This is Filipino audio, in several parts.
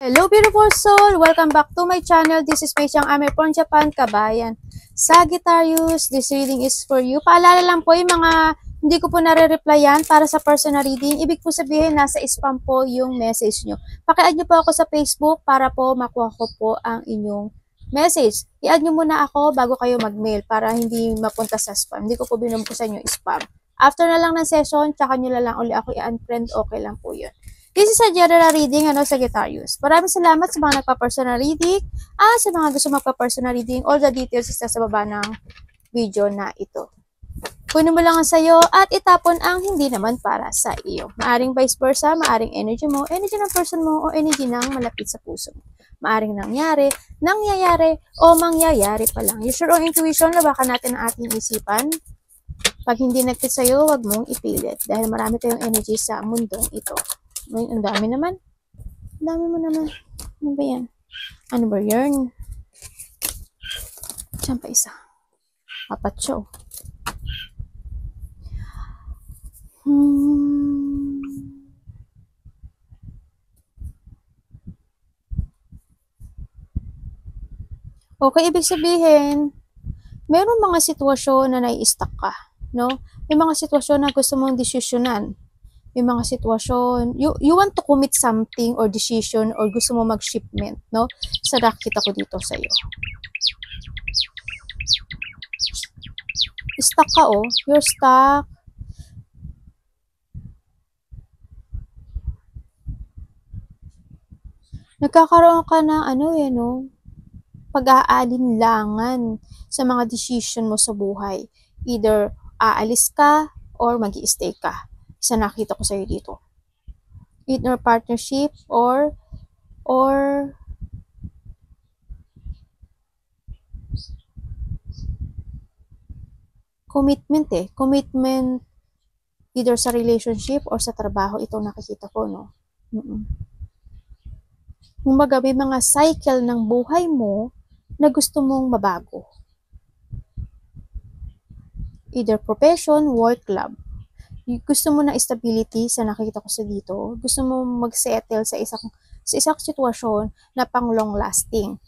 Hello beautiful soul! Welcome back to my channel. This is Mei Chang Ame from Japan, Kabayan. Sagittarius, this reading is for you. Paalala lang po yung mga hindi ko po nare-replyan para sa personal reading. Ibig po sabihin, nasa spam po yung message nyo. Paki-add nyo po ako sa Facebook para po makuha ko po ang inyong message. I-add nyo muna ako bago kayo mag-mail para hindi mapunta sa spam. Hindi ko po binubuksan yung spam. After na lang ng session, tsaka nyo na lang uli ako i-unfriend, okay lang po yun. This is a general reading, Sagittarius. Maraming salamat sa mga nagpa-personal reading. Sa mga gusto magpa-personal reading, all the details is sa baba ng video na ito. Kunin mo lang ang sayo at itapon ang hindi naman para sa iyo. Maaring vice versa, maaring energy mo, energy ng person mo, o energy ng malapit sa puso mo. Maaring nangyayari, o mangyayari pa lang. Use your own intuition, labakan natin ang ating isipan. Pag hindi nagtit sa'yo, wag mong ipilit. Dahil marami tayong energy sa mundong ito. Ang dami naman. Ang dami mo naman. Ano ba yan? Ano ba yan? Diyan pa isa. Apat siya. Okay, ibig sabihin, meron mga sitwasyon na nai-stuck ka. No? May mga sitwasyon na gusto mong desisyonan. May mga sitwasyon, you want to commit something or decision or gusto mo mag-shipment, no? Sa nakita ko dito sa iyo. Stuck ka, oh. You're stuck. Nagkakaroon ka ng pag-aalinlangan sa mga decision mo sa buhay. Either aalis ka or mag-i-stay ka. Isa nakita ko sa'yo dito. Either partnership or commitment Commitment either sa relationship or sa trabaho. Ito nakikita ko, no? Kumbaga, may mga cycle ng buhay mo na gusto mong mabago. Either profession, work, love. Gusto mo ng stability sa nakikita ko sa dito. Gusto mo mag-settle sa isang sitwasyon na pang long lasting.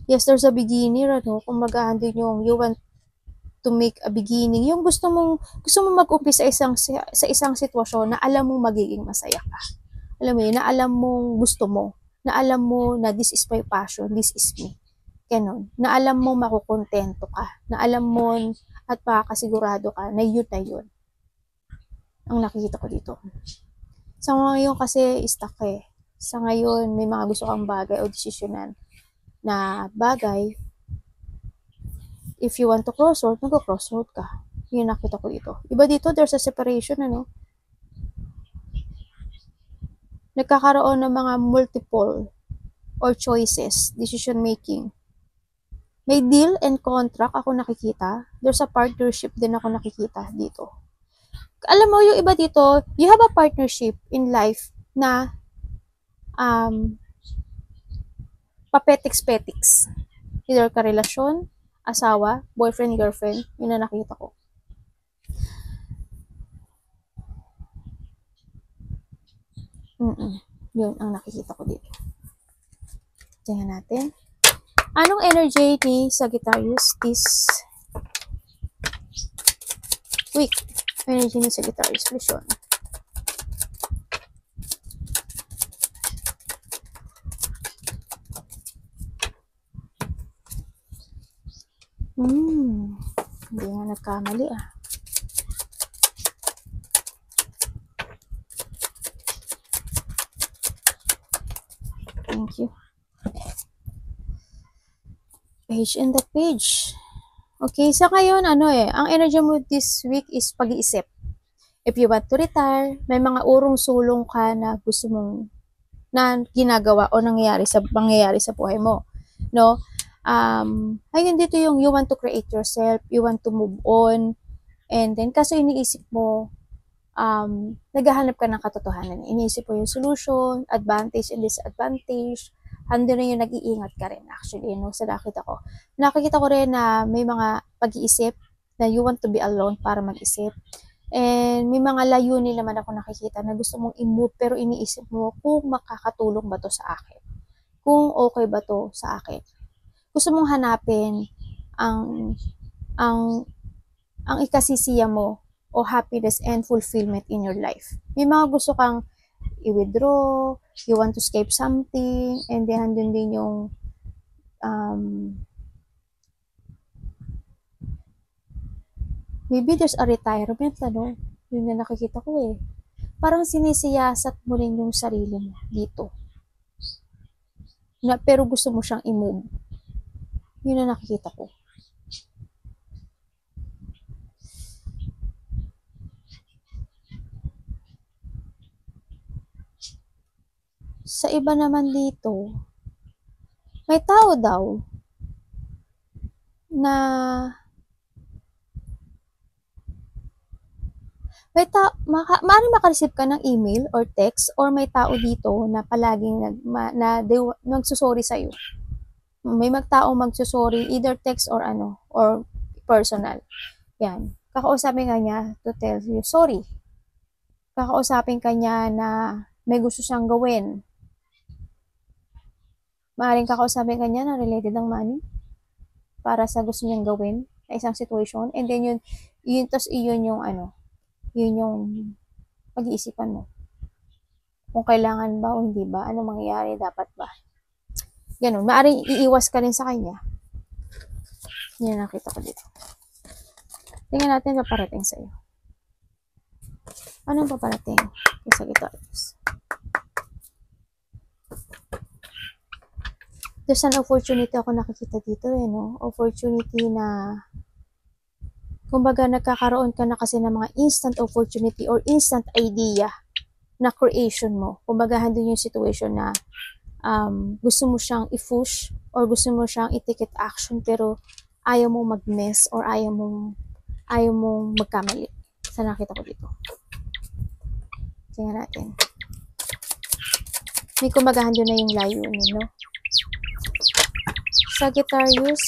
Yes, there's a beginning, kumbaga andun yung you want to make a beginning. Yung gusto mo mag-umpisa sa isang sitwasyon na alam mong magiging masaya ka. Alam mo yun, na alam mong gusto mo, na alam mo na this is my passion, this is me. Ganon. Na alam mo makukontento ka. Na alam mo at makakasigurado ka na yun. Ang nakikita ko dito. Sa ngayon kasi stuck eh. Sa ngayon may mga gusto kang bagay o desisyonan na bagay. If you want to crossroad, mag-crossroad ka. Yun nakita ko dito. Iba dito, there's a separation, Nagkakaroon ng mga multiple or choices, decision making. May deal and contract ako nakikita. There's a partnership din ako nakikita dito. Alam mo, yung iba dito, you have a partnership in life na papetiks-petiks. Either karelasyon, asawa, boyfriend, girlfriend. Yun na nakita ko. Yun ang nakikita ko dito. Tingnan natin. Anong energy ni Sagittarius this week? Energy ni Sagittarius, please show. Hindi nga nagkamali Thank you. Page and the page. Okay, so ngayon, ang energy mo this week is pag-iisip. If you want to retire, may mga urong-sulong ka na gusto mong na ginagawa o mangyayari sa buhay mo. No? Ayun dito yung you want to create yourself, you want to move on, and then kaso iniisip mo, naghahanap ka ng katotohanan. Iniisip mo yung solution, advantage and disadvantage, andun na yung nag-iingat ka rin actually, sa nakikita ko rin na may mga pag-iisip na you want to be alone para mag-isip, And may mga layunin naman ako nakikita na gusto mong i-move pero iniisip mo kung makakatulong ba to sa akin. Kung okay ba to sa akin. Gusto mong hanapin ang ang ang ikasisiya mo o happiness and fulfillment in your life. May mga gusto kang i-withdraw, you want to escape something, and then andun din yung maybe there's a retirement, ano? Yun na nakikita ko eh. Parang sinisiyasat mo rin yung sarili mo dito. Pero gusto mo siyang i-move. Yun na nakikita ko. Sa iba naman dito, may tao daw na maaaring makareceive ka ng email or text or may tao dito na palaging nagsusorry sa'yo. May magtaong magsusorry, either text or or personal. Yan. Kakausapin ka niya to tell you sorry. Kakausapin ka niya na may gusto siyang gawin. Maaaring kakausapin ka niya na related ng money para sa gusto niyang gawin na isang situation. And then yun yung yun yung pag-iisipan mo. Kung kailangan ba o hindi ba, ano mangyayari, dapat ba. Ganun, maaaring iiwas ka rin sa kanya. Yan nakita ko dito. Tingnan natin paparating sa'yo. Anong paparating? Sa Sagittarius. There's an opportunity ako nakikita dito no? Opportunity na kumbaga nagkakaroon ka na kasi ng mga instant opportunity or instant idea na creation mo. Kumbaga handun yung situation na gusto mo siyang i-push or gusto mo siyang i-take action pero ayaw mong mag-mess or ayaw mong magkamali. Sa nakita ko dito. Tingnan natin. May kumbaga handun na yung layunin, no? Sagittarius.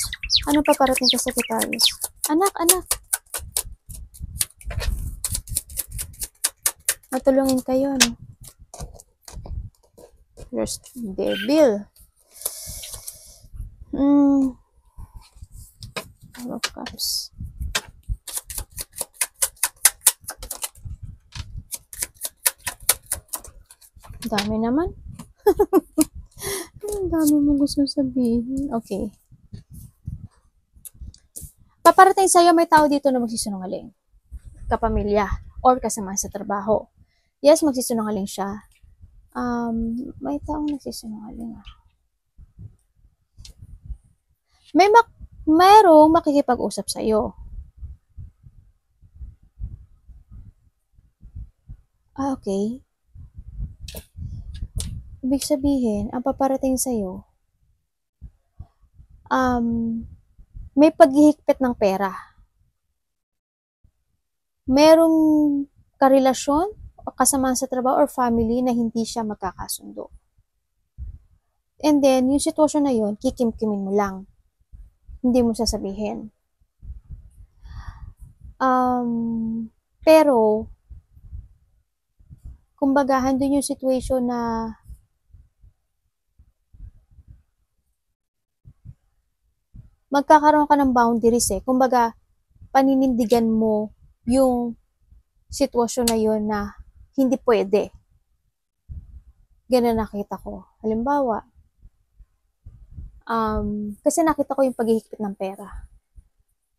Ano pa parating ka Sagittarius? Anak. Matulungin kayo, no? There's devil. Of Cups. Dami naman. Ang dami mong gusto sabihin. Okay. Paparating sa'yo, may tao dito na magsisinungaling. Kapamilya or kasama sa trabaho. Yes, magsisinungaling siya. May taong nagsisinungaling. Mayroong makikipag-usap sa'yo. Okay. Ibig sabihin, ang paparating sa'yo, may paghihigpit ng pera. Merong karelasyon o kasama sa trabaho or family na hindi siya magkakasundo. And then, yung sitwasyon na yun, kikimkimin mo lang. Hindi mo sasabihin. Pero, kumbaga, handun yung situation na magkakaroon ka ng boundaries eh. Kumbaga, paninindigan mo yung sitwasyon na yun na hindi pwede. Ganun nakita ko. Halimbawa, kasi nakita ko yung paghihigpit ng pera.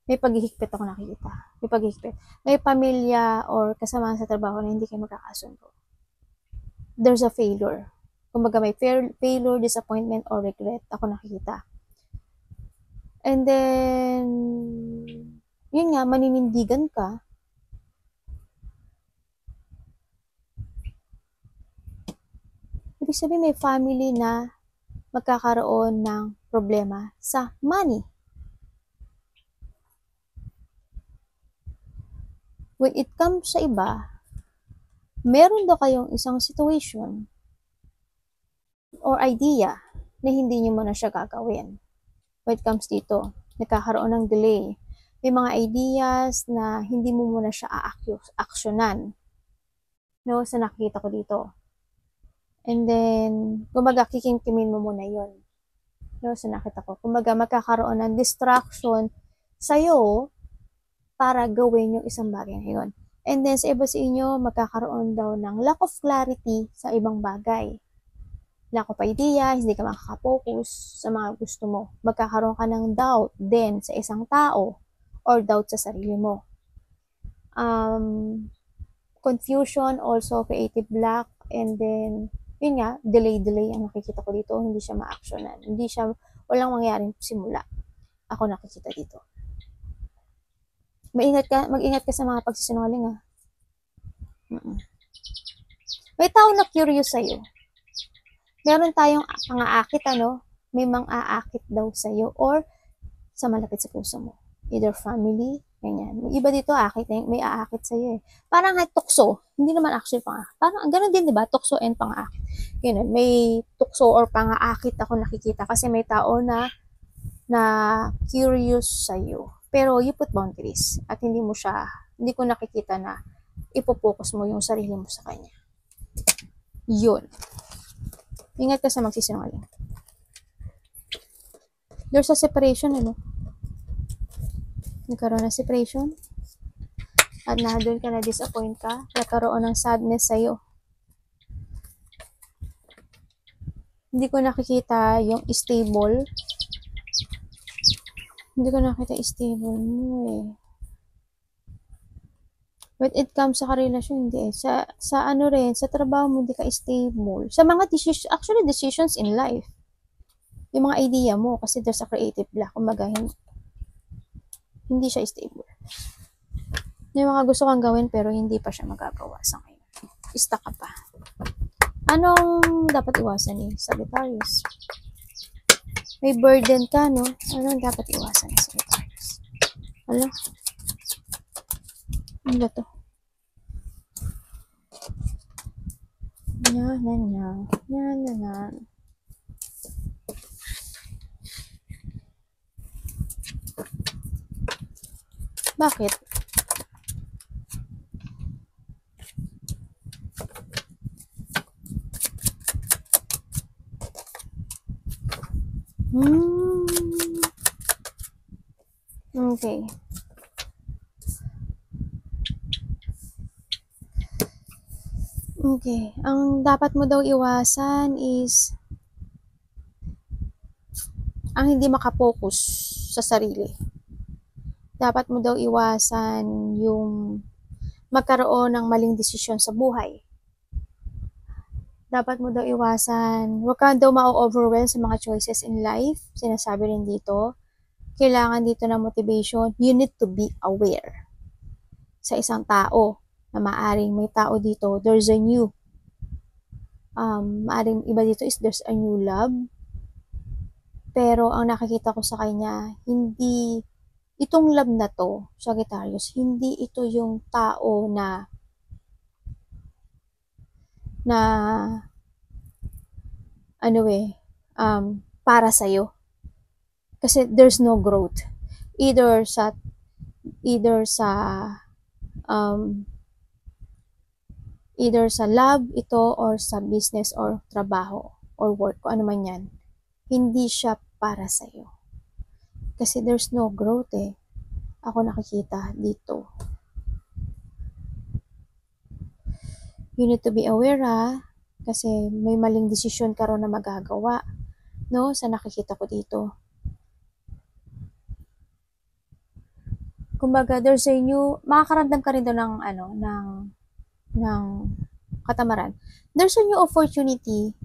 May paghihigpit ako nakikita. May paghihigpit. May pamilya or kasama sa trabaho na hindi kayo magkakasundo. There's a failure. Kumbaga may failure, disappointment, or regret ako nakikita. And then, yun nga, maninindigan ka. Ibig sabihin may family na magkakaroon ng problema sa money. When it comes sa iba, meron daw kayong isang situation or idea na hindi nyo muna siya gagawin. When it comes dito, nagkakaroon ng delay. May mga ideas na hindi mo muna siya aaksyonan. No, sa nakikita ko dito. And then, kumbaga, kikimkimin mo muna yun. No, sa nakita ko. Kumbaga, magkakaroon ng distraction sa'yo para gawin yung isang bagay na yun. And then, sa iba sa inyo, magkakaroon daw ng lack of clarity sa ibang bagay. Lack of idea, hindi ka makakapokus sa mga gusto mo. Magkakaroon ka ng doubt din sa isang tao or doubt sa sarili mo. Confusion, also creative block, and then, yun nga, delay ang nakikita ko dito. Hindi siya ma-actionan. Hindi siya, walang mangyaring simula. Ako nakikita dito. Mag-ingat ka sa mga pagsisinungaling, ha. May tao na curious sa'yo. Meron tayong pang-aakit, ano? May mang-aakit daw sa'yo or sa malapit sa puso mo. Either family, ganyan. May iba dito aakit, may aakit sa'yo eh. Parang tukso. Hindi naman actually pang-aakit. Parang ganun din, di ba? Tukso and pang-aakit. Ganun. May tukso or pang-aakit ako nakikita kasi may tao na curious sa'yo. Pero you put boundaries at hindi ko nakikita na ipopokus mo yung sarili mo sa kanya. Yun. Ingat ka sa magsisinungaling. There's a separation, ano? Nagkaroon ng separation. At doon ka na-disappoint ka. Nagkaroon ng sadness sa'yo. Hindi ko nakikita yung stable. Hindi ko nakita stable mo eh. When it comes sa karelasyon, hindi eh. Sa ano rin, sa trabaho mo, hindi ka stable. Sa mga decisions in life. Yung mga idea mo, kasi there's a creative block. Kumbaga, hindi siya stable. May mga gusto kang gawin, pero hindi pa siya magagawa sa ngayon. Stuck ka pa. Anong dapat iwasan eh? Sagittarius. May burden ka, no? Anong dapat iwasan eh, Sagittarius? Ano? Ano ba to? Yan. Bakit? Okay. Okay. Ang dapat mo daw iwasan is ang hindi makapokus sa sarili. Dapat mo daw iwasan yung magkaroon ng maling desisyon sa buhay. Dapat mo daw iwasan, huwag ka daw ma-overwhelm sa mga choices in life. Sinasabi rin dito, kailangan dito ng motivation. You need to be aware sa isang tao na maaring may tao dito, there's a new maaring iba dito is there's a new love. Pero ang nakikita ko sa kanya, hindi itong love na to, Sagittarius, hindi ito yung tao na para sa'yo. Kasi there's no growth. Either sa love ito or sa business or trabaho or work, kung ano man yan. Hindi siya para sa'yo. Kasi there's no growth eh. Ako nakikita dito. You need to be aware kasi may maling desisyon ka ron na magagawa. No? Sa nakikita ko dito. Kumbaga, there's a new, makakaramdam ka rin doon ng katamaran. There's a new opportunity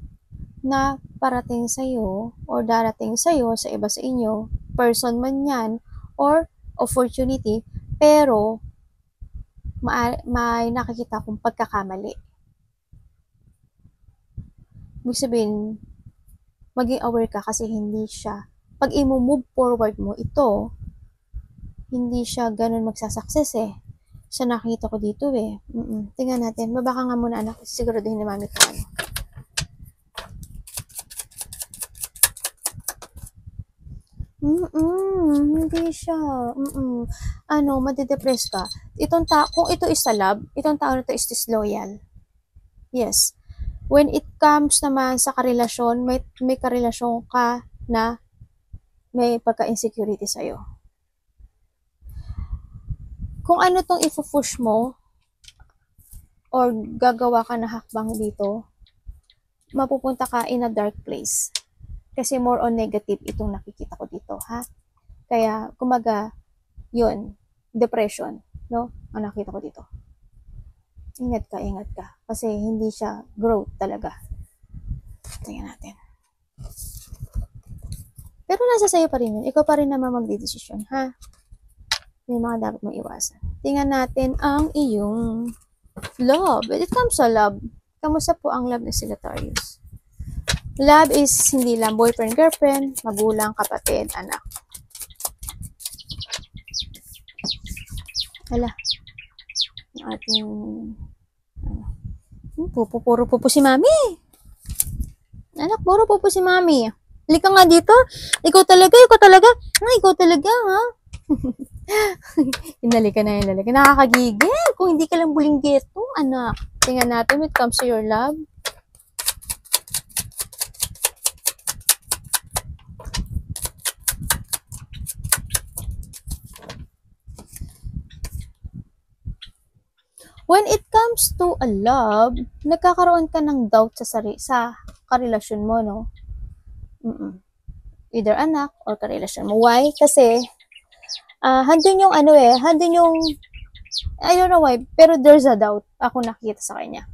na parating sa'yo or darating sa'yo sa iba sa inyo, person man yan, or opportunity, pero may nakikita kong pagkakamali. Ibig sabihin, maging aware ka kasi hindi siya, pag i-move forward mo ito, hindi siya ganun magsasucess eh. Sa nakita ko dito eh. Tingnan natin. Baba ka nga muna anak. Siguraduhin ni mami ka ano. hindi siya. Ano, madidepress ka. Kung ito is sa love, itong tao na to is disloyal. Yes. When it comes naman sa karelasyon, may karelasyon ka na may pagka-insecurity sa'yo. Kung ano tong ipupush mo, or gagawa ka na hakbang dito, mapupunta ka in a dark place. Kasi more on negative itong nakikita ko dito, ha? Kaya, kumaga, yun, depression, no? Ang nakita ko dito. Ingat ka. Kasi hindi siya growth talaga. Tingnan natin. Pero nasa sayo pa rin yun. Ikaw pa rin naman magdidesisyon, ha? May mga dapat mong iwasan. Tingnan natin ang iyong love. When it comes to love, kamusta po ang love ng Sagittarius? Love is hindi lang boyfriend, girlfriend, magulang, kapatid, anak. Hala. Ang ating puro pupo si mami. Anak, puro pupo si mami. Halika nga dito. Ikaw talaga, ha? Inalika na. Nakakagigil. Kung hindi ka lang bulinggeto, anak. Tingnan natin when it comes to your love. When it comes to a love, nagkakaroon ka ng doubt sa karelasyon mo, no? Either anak or karelasyon mo. Why? Kasi, handun yung I don't know why, pero there's a doubt ako nakikita sa kanya.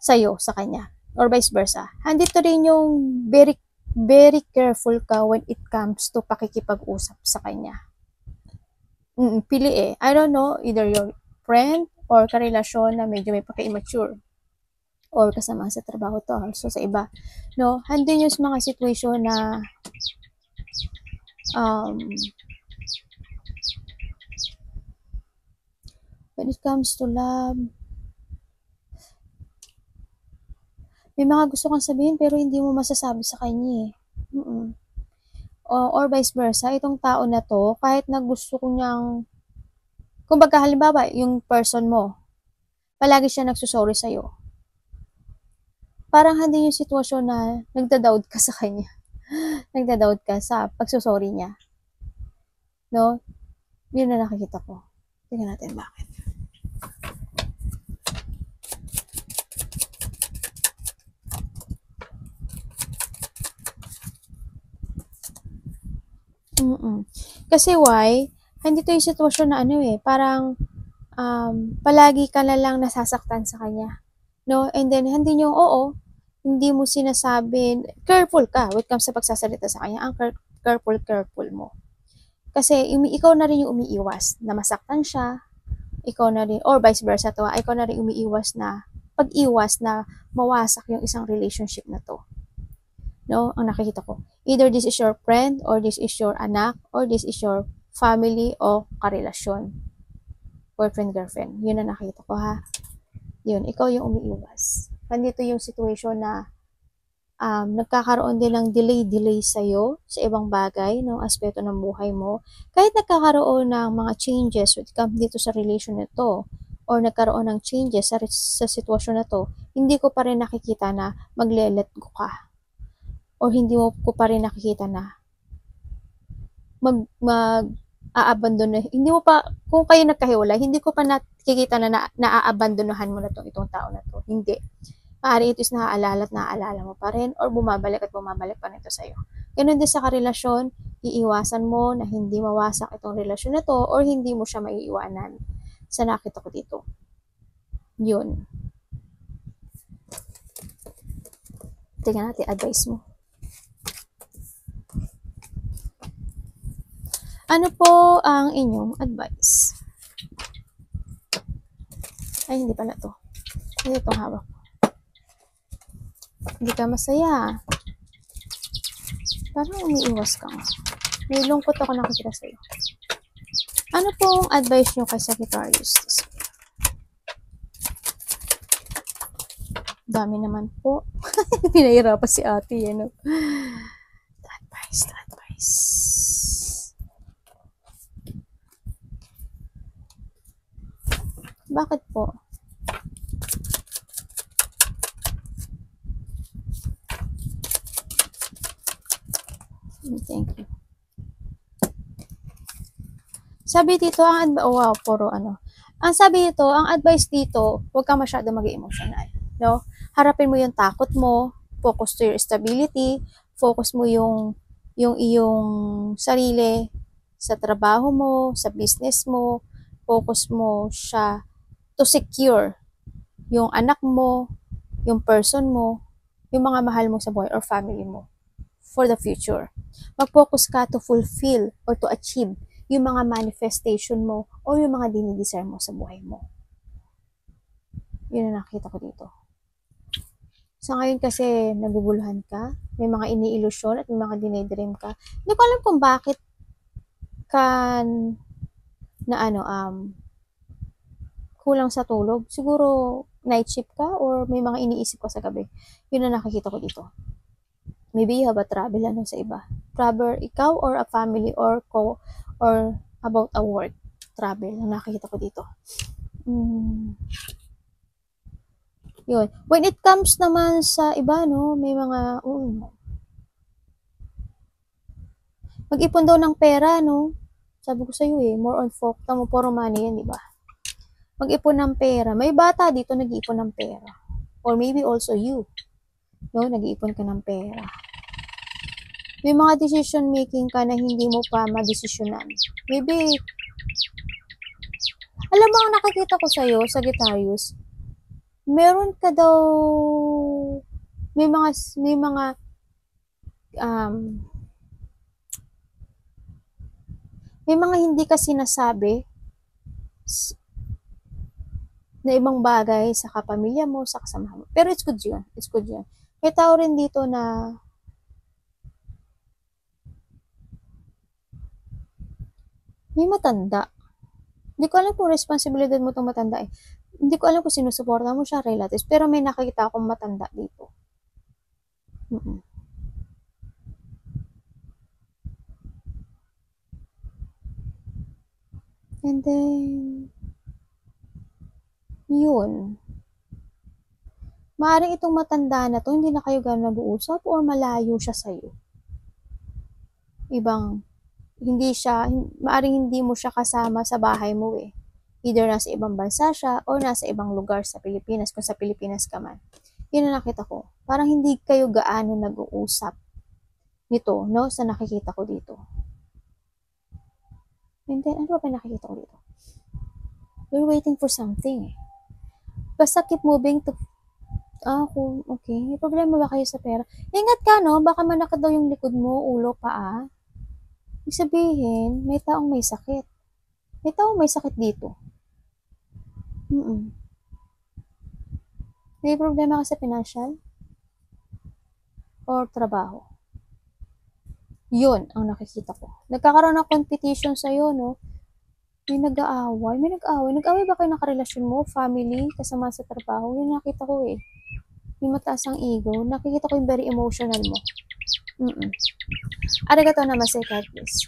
Sa'yo, sa kanya. Or vice versa. Handito rin yung very, very careful ka when it comes to pakikipag-usap sa kanya. Pili I don't know, either your friend or karelasyon na medyo may pagka-immature or kasama sa trabaho to, also sa iba, no? Handin yung mga situation na when it comes to love, may mga gusto kang sabihin pero hindi mo masasabi sa kanya, or vice versa, itong tao na to, kahit na gusto ko niyang, kumbaga halimbawa, yung person mo, palagi siya nagsusorry sa'yo. Parang hindi yung sitwasyon na nagda-doubt ka sa kanya. Nagda-doubt ka sa pagsusorry niya. No? Yun na nakikita ko. Tingnan natin bakit. Kasi why? Hindi to yung sitwasyon na parang palagi ka na lang nasasaktan sa kanya. No? And then, hindi mo sinasabi, careful ka when it comes sa pagsasalita sa kanya, ang careful mo. Kasi, ikaw na rin yung umiiwas na masaktan siya, ikaw na rin, or vice versa to, ikaw na rin umiiwas na, pag-iwas na mawasak yung isang relationship na to. No? Ang nakikita ko. Either this is your friend, or this is your anak, or this is your family, o karelasyon. Boyfriend, girlfriend. Yun na nakita ko, ha? Yun, ikaw yung umiiwas. Nandito yung situation na nagkakaroon din ng delay sa'yo sa ibang bagay, no, aspeto ng buhay mo. Kahit nagkakaroon ng mga changes with come dito sa relation na to, or nagkaroon ng changes sa sitwasyon na to, hindi ko pa rin nakikita na magle-let go ka. Or hindi mo ko pa rin nakikita na aabandon na, hindi mo pa, kung kayo nagkahiwalay, hindi ko pa nakikita na naaabandonahan mo na itong tao na to. Hindi. Maaari ito is naaalala at naaalala mo pa rin, or bumabalik pa nito sa'yo. Ganun din sa karelasyon, iiwasan mo na hindi mawasak itong relasyon na to, or hindi mo siya maiiwanan. Sa nakita ko dito. Yun. Tingnan natin, advice mo. Ano po ang inyong advice? Ay, hindi pala to. Hindi itong hawak ko. Hindi ka masaya. Parang umiiwas ka nga. May lungkot ako nakikita sa'yo. Ano pong advice nyo kay Sagittarius? Dami naman po. Pinahirapan si ate, no? Advice. Bakit po? Thank you. Sabi dito, wow, puro ano. Ang sabi dito, ang advice dito, huwag kang masyado mag-emotional. No? Harapin mo yung takot mo, focus to your stability, focus mo yung iyong sarili sa trabaho mo, sa business mo, focus mo siya to secure yung anak mo, yung person mo, yung mga mahal mo sa buhay or family mo for the future. Mag-focus ka to fulfill or to achieve yung mga manifestation mo o yung mga dinidesire mo sa buhay mo. Yun ang nakita ko dito. Sa ngayon kasi naguguluhan ka, may mga iniilusyon at may mga dinidream ka. Hindi ko alam kung bakit ka na kulang sa tulog. Siguro night shift ka or may mga iniisip ka sa gabi. Yun ang nakikita ko dito. Maybe you have a travel sa iba. Travel ikaw or a family or about a work travel na nakikita ko dito. Yun. When it comes naman sa iba, no, may mga, mag-ipon daw ng pera, no? Sabi ko sa'yo more on focus, tamo puro money yan, di ba? Mag-ipon ng pera. May bata dito nag-iipon ng pera. Or maybe also you, no, nag-iipon ka ng pera. May mga decision making ka na hindi mo pa madesisyonan. Maybe, alam mo ang nakikita ko sa'yo, Sagittarius, meron ka daw, may mga hindi ka sinasabi na ibang bagay sa kapamilya mo, sa kasamahan mo. Pero it's good yun. It's good yun. May tao rin dito na may matanda. Hindi ko alam kung responsibilidad mo itong matanda eh. Hindi ko alam kung sinusuporta mo siya, relatives. Pero may nakikita akong matanda dito. And then, yun. Maaring itong matanda na to, hindi na kayo gano'n nag-uusap or malayo siya sa'yo. Maaring hindi mo siya kasama sa bahay mo eh. Either nasa ibang bansa siya or nasa ibang lugar sa Pilipinas, kung sa Pilipinas ka man. Yun ang nakita ko. Parang hindi kayo gaano nag-uusap nito, no? Sa nakikita ko dito. And then, ano ba nakikita ko dito? You're waiting for something. Basta keep moving to okay. May problema ba kayo sa pera? Ingat ka, no? Baka manakad daw yung likod mo, ulo, paa. Ibig sabihin, may taong may sakit. May taong may sakit dito. May problema ka sa financial? Or trabaho? Yun ang nakikita ko. Nagkakaroon ng competition sa'yo, no? May nag-aaway. Nag-aaway ba kayo nakarelasyon mo? Family? Kasama sa trabaho? Yun nakita ko eh. May mataas ang ego. Nakikita ko yung very emotional mo. Arigatou namaste, God bless.